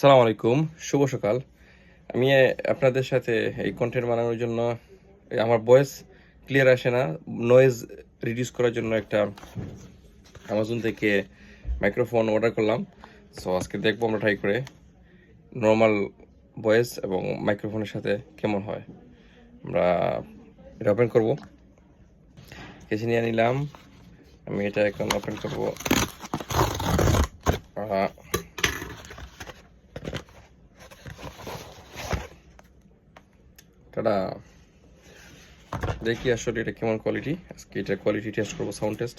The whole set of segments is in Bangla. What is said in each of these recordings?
সালাম আলাইকুম, শুভ সকাল। আমি আপনাদের সাথে এই কনটেন্ট বানানোর জন্য আমার ভয়েস ক্লিয়ার আসে না, নয়েজ রিডিউস করার জন্য একটা অ্যামাজন থেকে মাইক্রোফোন অর্ডার করলাম। সো আজকে দেখবো আমরা ট্রাই করে নর্মাল ভয়েস এবং মাইক্রোফোনের সাথে কেমন হয়। আমরা এটা ওপেন করবো, কেসে নিয়ে নিলাম। আমি এটা এখন ওপেন করবো। টাটা, দেখি আসলে এটা কেমন কোয়ালিটি। আজকে এটা কোয়ালিটি টেস্ট করবো, সাউন্ড টেস্ট।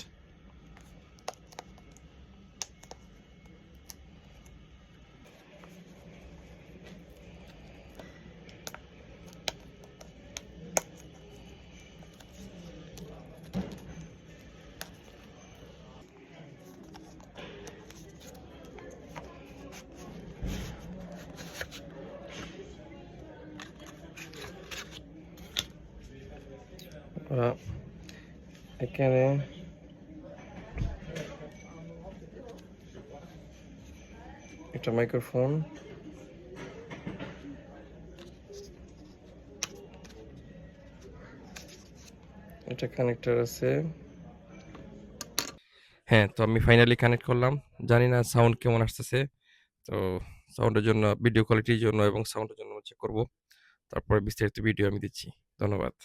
এখানে একটা মাইক্রোফোন, এটা কানেক্টর আছে। হ্যাঁ, তো আমি ফাইনালি কানেক্ট করলাম। জানি না সাউন্ড কেমন আসতেছে। তো সাউন্ডের জন্য, ভিডিও কোয়ালিটির জন্য এবং সাউন্ডের জন্য চেক করব। তারপরে বিস্তারিত ভিডিও আমি দিচ্ছি। ধন্যবাদ।